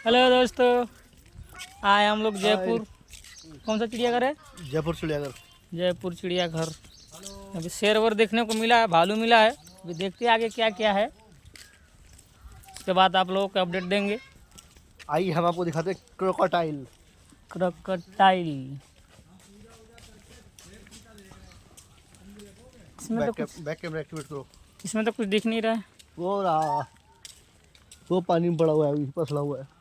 Hello दोस्तों, आए हम लोग जयपुर। कौन सा चिड़ियाघर है? जयपुर चिड़ियाघर। जयपुर चिड़ियाघर। अभी शेर वर देखने को मिला है, भालू मिला है। अभी देखते हैं आगे क्या क्या है, उसके बाद आप लोगों को अपडेट देंगे। आइए हम आपको दिखाते हैं क्रोकोडाइल। क्रोकोडाइल। इसमें तो कुछ बैक कैमरा एक्टिवेट करो। इसमें तो कुछ दिख नहीं रहा है। वो रहा, वो पानी में पड़ा हुआ है, अभी फंसला हुआ है।